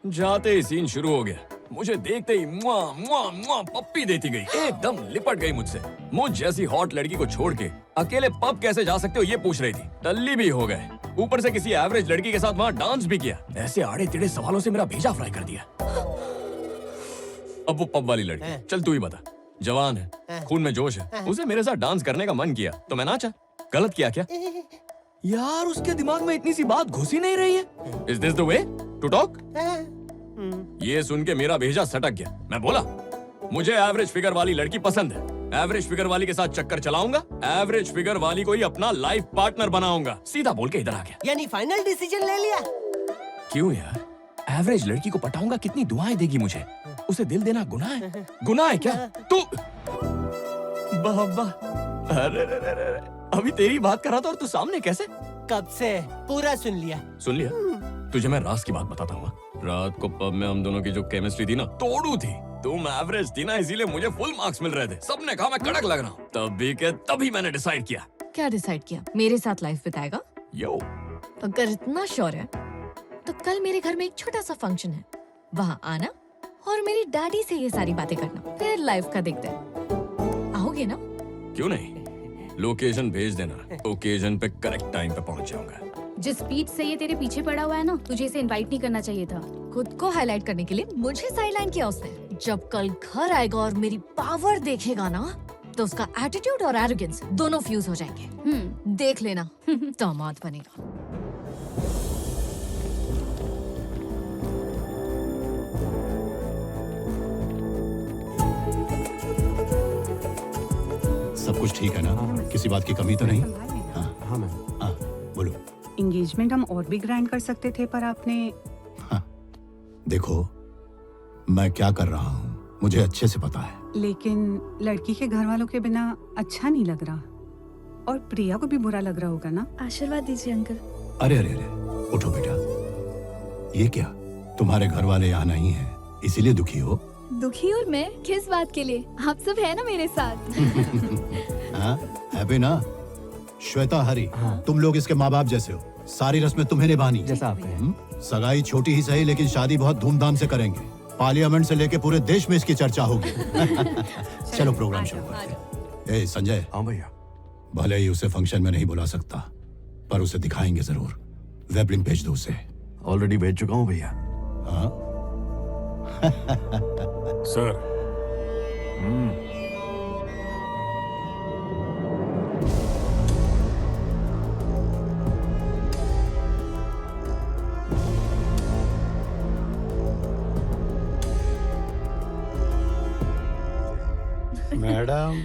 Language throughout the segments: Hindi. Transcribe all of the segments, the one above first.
जाते ही सीन शुरू हो गया। मुझे देखते ही मुआ मुआ मुआ पप्पी देती गई, एकदम लिपट गई मुझसे। मुझ जैसी हॉट लड़की को छोड़ के अकेले पब कैसे जा सकते हो ये पूछ रही थी। टल्ली भी हो गए, ऊपर से किसी एवरेज लड़की के साथ वहाँ डांस भी किया। ऐसे आड़े टेढ़े सवालों से मेरा भेजा फ्राई कर दिया। अब वो पब वाली लड़की, चल तू ही बता। जवान है, खून में जोश है, उसे मेरे साथ डांस करने का मन किया तो मैं नाचा। गलत किया क्या यार? उसके दिमाग में इतनी सी बात घुस ही नहीं रही है। Is this the way to talk? ये सुन के मेरा भेजा सटक गया। मैं बोला मुझे एवरेज फिगर वाली लड़की पसंद है, एवरेज फिगर वाली के साथ चक्कर चलाऊंगा, एवरेज फिगर वाली को ही अपना लाइफ पार्टनर बनाऊंगा। सीधा बोल के इधर आ गया। यानी फाइनल डिसीजन ले लिया? क्यों यार? एवरेज लड़की को पटाऊंगा, कितनी दुआएं देगी मुझे। उसे दिल देना गुनाह है? गुनाह है क्या? तू बाबा, अरे अभी तेरी बात कर रहा था और तू सामने कैसे? कब से? पूरा सुन लिया। सुन लिया? तुझे मैं राज की बात बताता हूँ। रात को पब में हम दोनों की जो केमिस्ट्री थी ना, तोड़ू थी। तुम एवरेज थी ना, इसीलिए मुझे फुल मार्क्स मिल रहे थे। सबने कहा मैं कड़क लग रहा हूँ। तभी के तभी मैंने डिसाइड किया। क्या डिसाइड किया? मेरे साथ लाइफ बिताएगा? यो, अगर इतना श्योर है तो कल मेरे घर में एक छोटा सा फंक्शन है, वहाँ आना और मेरी डैडी से ये सारी बातें करना, फिर लाइफ का देखते हैं। आओगे ना? क्यों नहीं? लोकेशन भेज देना, ओकेजन पे करेक्ट टाइम पे पहुँच जाऊंगा। जिस स्पीड से ये तेरे पीछे पड़ा हुआ है ना, तुझे इसे इनवाइट नहीं करना चाहिए था। खुद को हाईलाइट करने के लिए मुझे साइडलाइन किया उसने। जब कल घर आएगा और मेरी पावर देखेगा ना, तो उसका एटीट्यूड और एरोगेंस दोनों फ्यूज हो जाएंगे। देख लेना, दामाद बनेगा। सब कुछ ठीक है ना? किसी बात की कमी तो नहीं? हाँ मैम। हाँ, बोलो। एंगेजमेंट हम और भी ग्रैंड कर सकते थे, पर आपने। हाँ, देखो मैं क्या कर रहा हूँ मुझे अच्छे से पता है। लेकिन लड़की के घर वालों के बिना अच्छा नहीं लग रहा, और प्रिया को भी बुरा लग रहा होगा ना। आशीर्वाद दीजिए अंकल। अरे अरे अरे, उठो बेटा। ये क्या, तुम्हारे घर वाले यहाँ नहीं है इसीलिए दुखी हो? दुखी और मैं किस बात के लिए? आप सब है ना मेरे साथ। हाँ, हैप्पी ना? श्वेता, हरी, तुम लोग इसके माँ बाप जैसे हो। सारी रस्में तुम्हें निभानी है। जैसा आप कहें। सगाई छोटी ही सही, लेकिन शादी बहुत धूमधाम से करेंगे। पार्लियामेंट से लेके पूरे देश में इसकी चर्चा होगी। चलो प्रोग्राम शुरू करते हैं। ए संजय। हाँ भैया। भले ही उसे फंक्शन में नहीं बुला सकता, पर उसे दिखाएंगे जरूर। वेब लिंक भेज दो उसे। ऑलरेडी भेज चुका हूँ भैया। हाँ? सर, मैडम,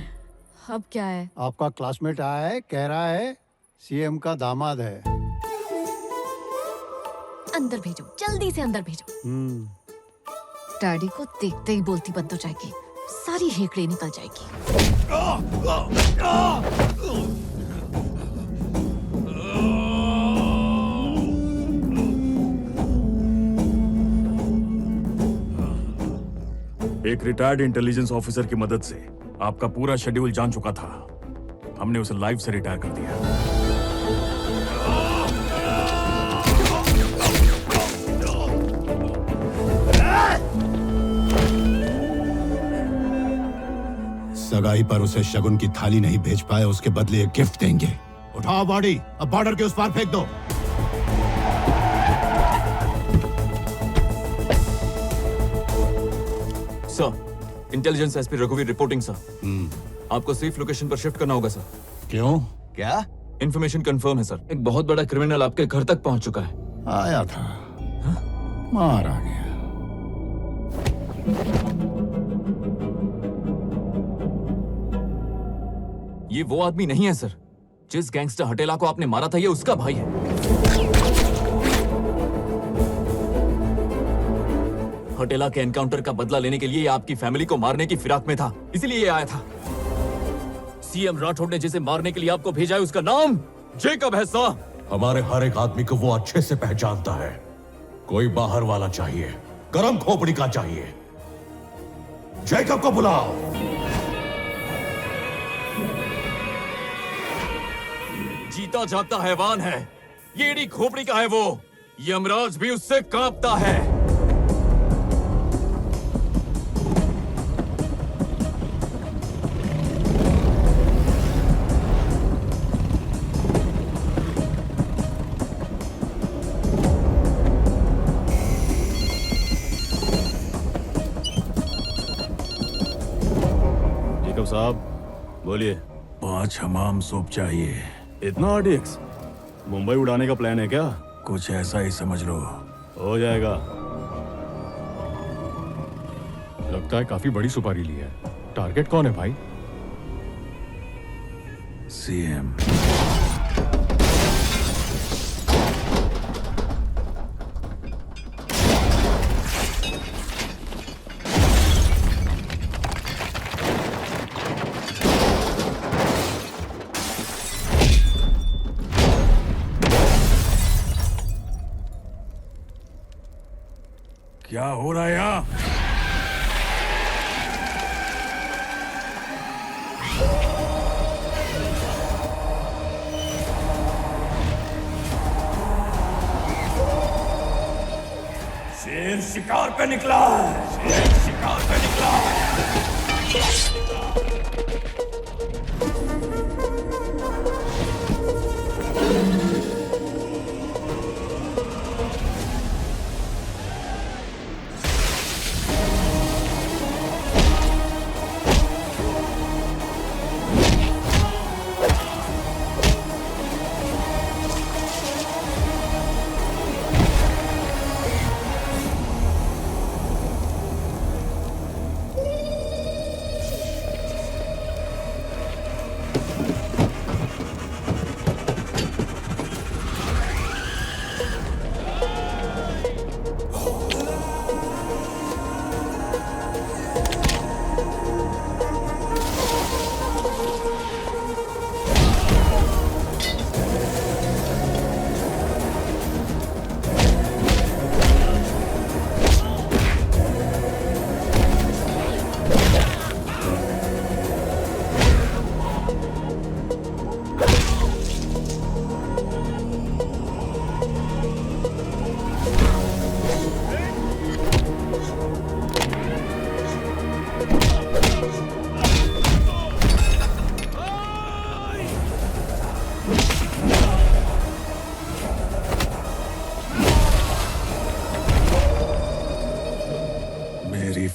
अब क्या है? आपका क्लासमेट आया है, कह रहा है सीएम का दामाद है। अंदर भेजो, जल्दी से अंदर भेजो। डैडी को देखते ही बोलती बंद हो जाएगी, सारी हेकड़ी निकल जाएगी। एक रिटायर्ड इंटेलिजेंस ऑफिसर की मदद से आपका पूरा शेड्यूल जान चुका था। हमने उसे लाइफ से रिटायर कर दिया। सगाई पर उसे शगुन की थाली नहीं भेज पाए, उसके बदले एक गिफ्ट देंगे। उठाओ बॉडी, अब बॉर्डर के उस पार फेंक दो। सर, इंटेलिजेंस एसपी रघुवीर रिपोर्टिंग सर। आपको सेफ लोकेशन पर शिफ्ट करना होगा सर। क्यों? क्या? इन्फॉर्मेशन कंफर्म है सर, एक बहुत बड़ा क्रिमिनल आपके घर तक पहुंच चुका है। आया था। मार आ गया। ये वो आदमी नहीं है सर, जिस गैंगस्टर हटेला को आपने मारा था, ये उसका भाई है। हटेला के एनकाउंटर का बदला लेने के लिए ये आपकी फैमिली को मारने की फिराक में था, इसलिए ये आया था। सीएम राठौड़ ने जिसे मारने के लिए आपको भेजा है, उसका नाम जेकब है सर। हमारे हर एक आदमी को वो अच्छे से पहचानता है। कोई बाहर वाला चाहिए, गरम खोपड़ी का चाहिए। जेकब को बुलाओ। जीता जागता हैवान है, ये एड़ी खोपड़ी का है वो। यमराज भी उससे कांपता है। साहब, बोलिए। 5 हमाम सूप चाहिए। इतना आरडीएक्स? मुंबई उड़ाने का प्लान है क्या? कुछ ऐसा ही समझ लो। हो जाएगा। लगता है काफी बड़ी सुपारी ली है। टारगेट कौन है भाई? सीएम। क्या हो रहा है यहाँ? शेर शिकार पे निकला है। शेर शिकार पे निकला है।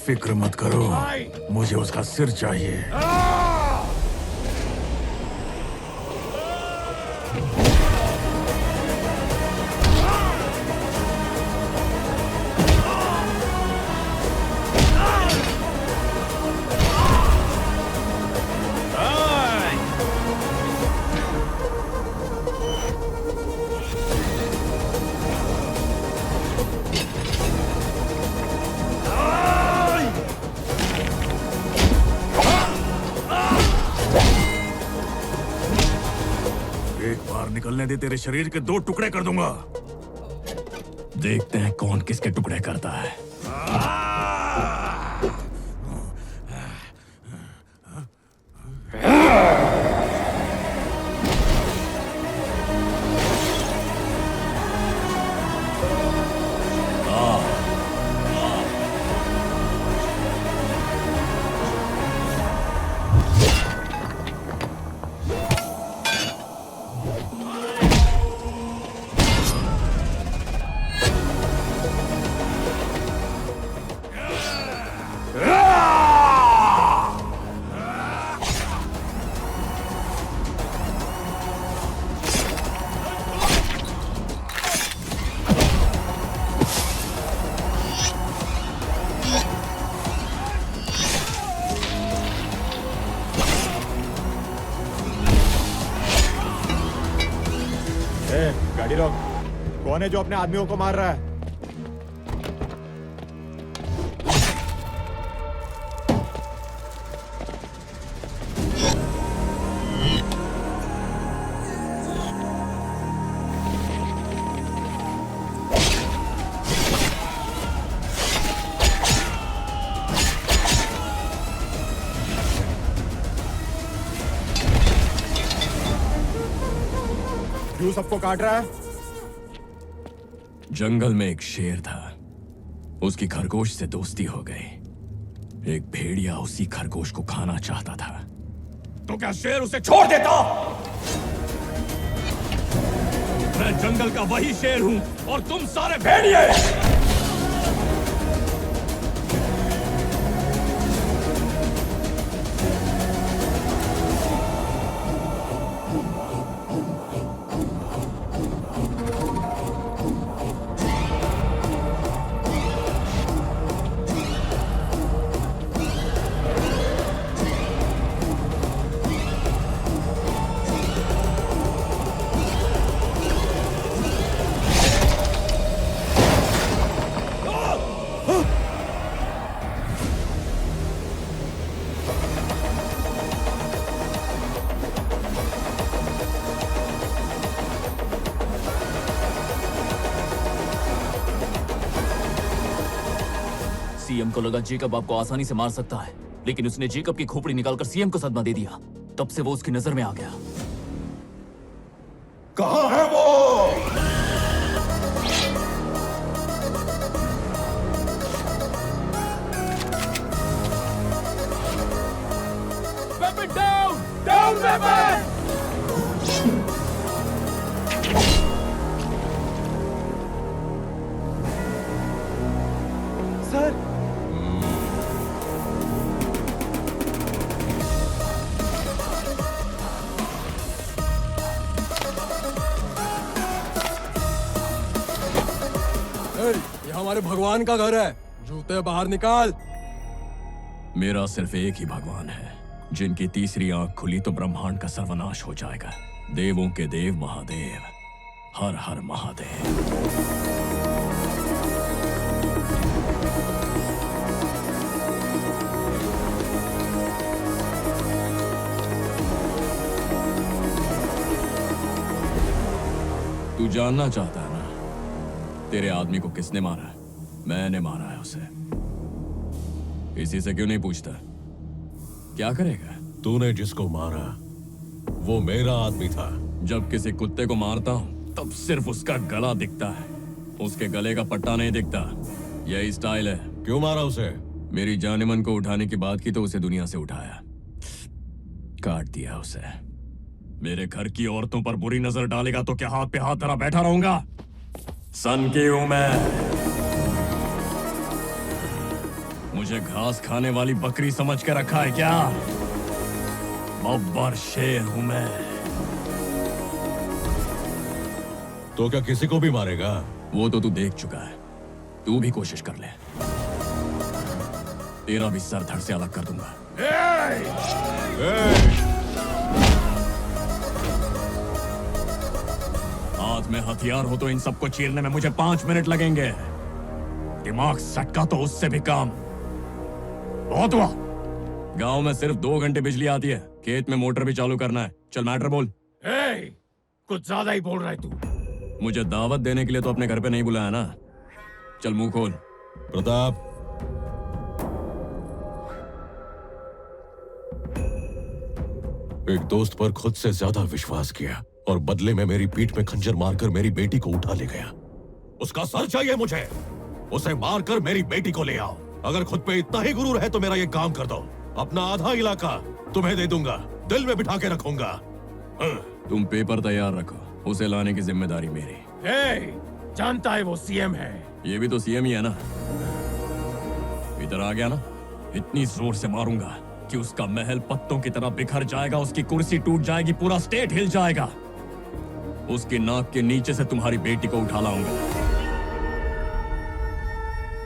फिक्र मत करो, मुझे उसका सिर चाहिए। निकलने दे, तेरे शरीर के 2 टुकड़े कर दूंगा। देखते हैं कौन किसके टुकड़े करता है। गाड़ी रोक। कौन है जो अपने आदमियों को मार रहा है? क्यों सबको काट रहा है? जंगल में एक शेर था, उसकी खरगोश से दोस्ती हो गई। एक भेड़िया उसी खरगोश को खाना चाहता था, तो क्या शेर उसे छोड़ देता? मैं जंगल का वही शेर हूं और तुम सारे भेड़िए। सीएम को लगा जेकब आपको आसानी से मार सकता है, लेकिन उसने जेकब की खोपड़ी निकालकर सीएम को सदमा दे दिया। तब से वो उसकी नजर में आ गया। कहाँ है वो? Weapon down! Down weapon! Sir ये हमारे भगवान का घर है, जूते बाहर निकाल। मेरा सिर्फ एक ही भगवान है, जिनकी तीसरी आंख खुली तो ब्रह्मांड का सर्वनाश हो जाएगा। देवों के देव महादेव, हर हर महादेव। तू जानना चाहता है ना, तेरे आदमी को किसने मारा है? मैंने मारा है उसे। इसी से क्यों नहीं पूछता? क्या करेगा? तूने जिसको मारा वो मेरा आदमी था। जब किसी कुत्ते को मारता हूँ तब सिर्फ उसका गला दिखता है, उसके गले का पट्टा नहीं दिखता। यही स्टाइल है। क्यों मारा उसे? मेरी जानेमन को उठाने की बात की तो उसे दुनिया से उठाया, काट दिया उसे। मेरे घर की औरतों पर बुरी नजर डालेगा तो क्या हाथ पे हाथ धरा बैठा रहूंगा? सन की हूं मैं। मुझे घास खाने वाली बकरी समझ के रखा है क्या? बब्बर शेर हूं मैं। तो क्या किसी को भी मारेगा? वो तो तू देख चुका है, तू भी कोशिश कर ले, तेरा भी सर धड़ से अलग कर दूंगा। हाथ में हथियार हो तो इन सबको चीरने में मुझे 5 मिनट लगेंगे। दिमाग सटका तो उससे भी काम। बहुत हुआ। गांव में सिर्फ 2 घंटे बिजली आती है, खेत में मोटर भी चालू करना है। चल मैटर बोल। कुछ ज्यादा ही बोल रहा है तू। मुझे दावत देने के लिए तो अपने घर पे नहीं बुलाया ना। चल मुंह खोल। प्रताप, एक दोस्त पर खुद से ज्यादा विश्वास किया और बदले में मेरी पीठ में खंजर मारकर मेरी बेटी को उठा ले गया। उसका सर चाहिए मुझे। उसे मारकर मेरी बेटी को ले आओ। अगर खुद पे इतना ही गुरूर है तो मेरा ये काम कर दो। अपना आधा इलाका तुम्हें दे दूंगा, दिल में बिठा के रखूंगा। तुम पेपर तैयार रखो, उसे लाने की जिम्मेदारी मेरी। जानता है वो सीएम है। ये भी तो सीएम ही है ना। इधर आ गया ना, इतनी जोर से मारूंगा कि उसका महल पत्तों की तरह बिखर जाएगा, उसकी कुर्सी टूट जाएगी, पूरा स्टेट हिल जाएगा। उसकी नाक के नीचे से तुम्हारी बेटी को उठा लाऊंगा।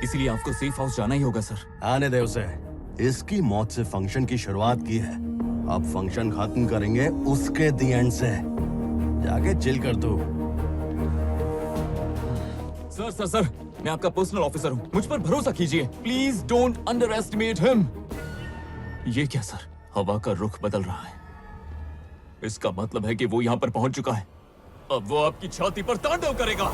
इसलिए आपको सेफ हाउस जाना ही होगा सर। आने दे उसे। इसकी मौत से फंक्शन की शुरुआत की है, अब फंक्शन खत्म करेंगे उसके दी एंड से। जाके चिल कर तू। सर सर सर, मैं आपका पर्सनल ऑफिसर हूँ, मुझ पर भरोसा कीजिए। Please don't under estimate him. ये क्या सर, हवा का रुख बदल रहा है। इसका मतलब है कि वो यहाँ पर पहुंच चुका है। अब वो आपकी छाती पर तांडव करेगा।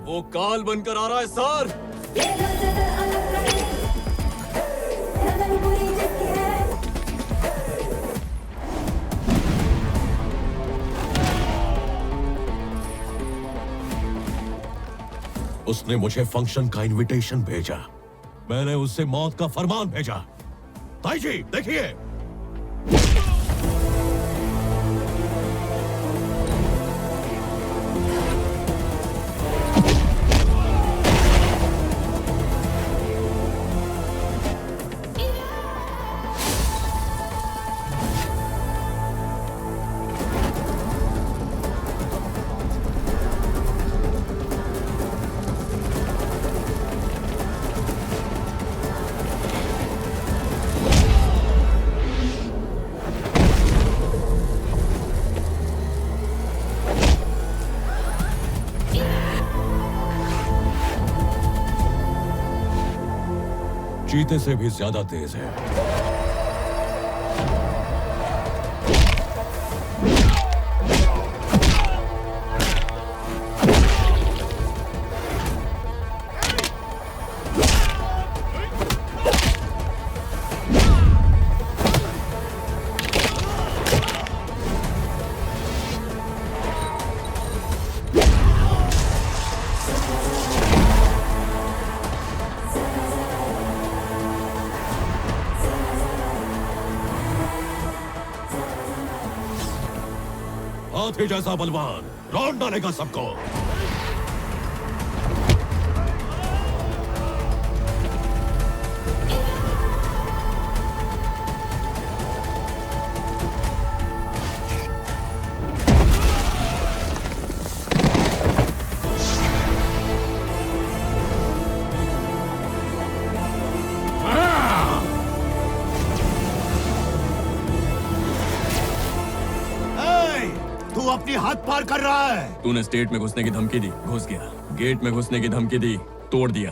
वो काल बनकर आ रहा है सर। उसने मुझे फंक्शन का इनविटेशन भेजा, मैंने उससे मौत का फरमान भेजा। ताई जी देखिए। चीते से भी ज्यादा तेज है। हाथी जैसा बलवान लौट डालेगा सबको। तू अपनी हद पार कर रहा है। तूने स्टेट में घुसने की धमकी दी, घुस गया। गेट में घुसने की धमकी दी, तोड़ दिया।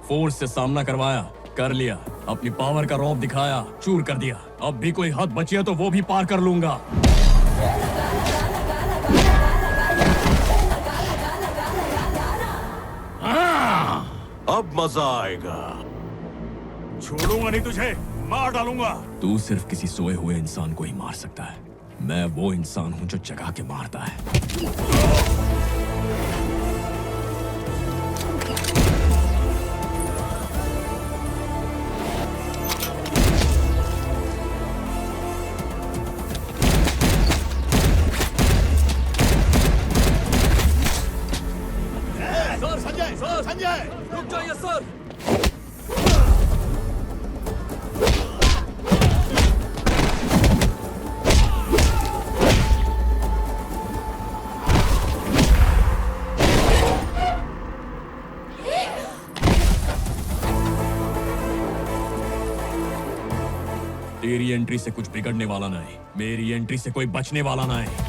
फोर्स से सामना करवाया, कर लिया। अपनी पावर का रौब दिखाया, चूर कर दिया। अब भी कोई हद बची है तो वो भी पार कर लूंगा। अब मजा आएगा। छोड़ूंगा नहीं तुझे, मार डालूंगा। तू सिर्फ किसी सोए हुए इंसान को ही मार सकता है। मैं वो इंसान हूं जो जगा के मारता है। सर संजय, सर संजय, रुक जाइए सर। तेरी एंट्री से कुछ बिगड़ने वाला ना है, मेरी एंट्री से कोई बचने वाला ना है।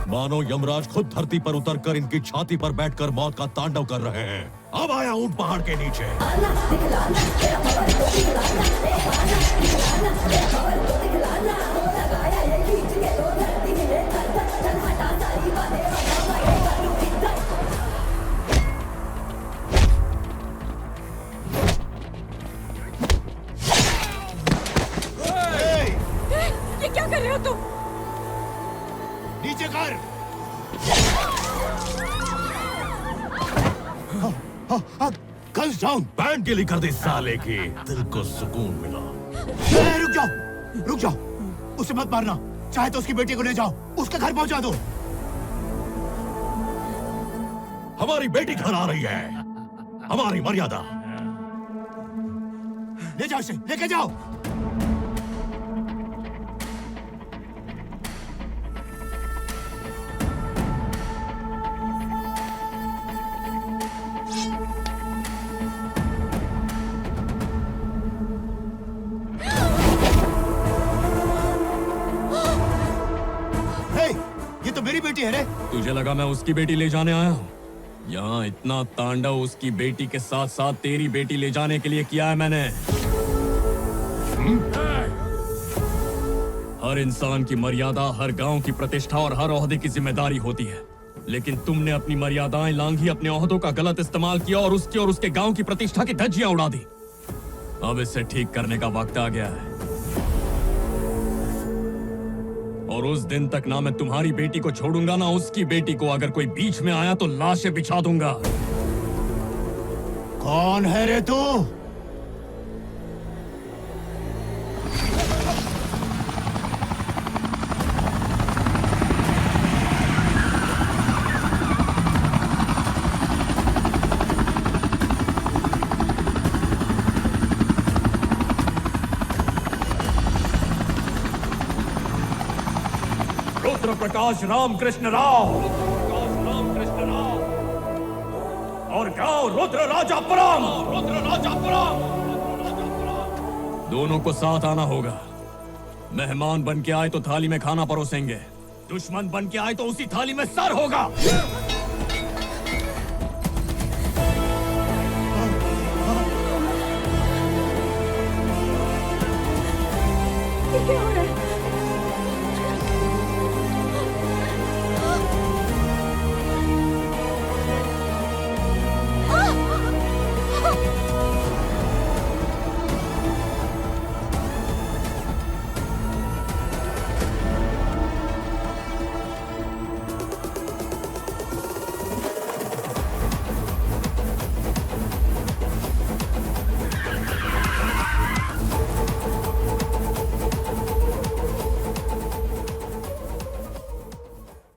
मानो यमराज खुद धरती पर उतरकर इनकी छाती पर बैठकर मौत का तांडव कर रहे हैं। अब आया ऊंट पहाड़ के नीचे। ये क्या कर रहे हो तुम? नीचे कर। Guns down. बैंड के लिए कर दे साले की, दिल को सुकून मिला। रुक जाओ, रुक जाओ, उसे मत मारना। चाहे तो उसकी बेटी को ले जाओ, उसके घर पहुंचा दो। हमारी बेटी घर आ रही है, हमारी मर्यादा। ले जाओ इसे, लेके जाओ। मेरी बेटी है रे। तुझे लगा मैं उसकी बेटी ले जाने आया हूँ? यहाँ इतना तांडव उसकी बेटी के साथ साथ तेरी बेटी ले जाने के लिए किया है मैंने। हर इंसान की मर्यादा, हर गांव की प्रतिष्ठा और हर ओहदे की जिम्मेदारी होती है, लेकिन तुमने अपनी मर्यादाएं लांघी, अपने ओहदों का गलत इस्तेमाल किया और उसके गांव की प्रतिष्ठा की धज्जियां उड़ा दी। अब इसे ठीक करने का वक्त आ गया है, और उस दिन तक ना मैं तुम्हारी बेटी को छोड़ूंगा ना उसकी बेटी को। अगर कोई बीच में आया तो लाशें बिछा दूंगा। कौन है रे तू? रुद्र प्रकाश रामकृष्ण राव और गांव रुद्र राजापुरम। दोनों को साथ आना होगा। मेहमान बन के आए तो थाली में खाना परोसेंगे, दुश्मन बन के आए तो उसी थाली में सर होगा। क्या हो रहा है?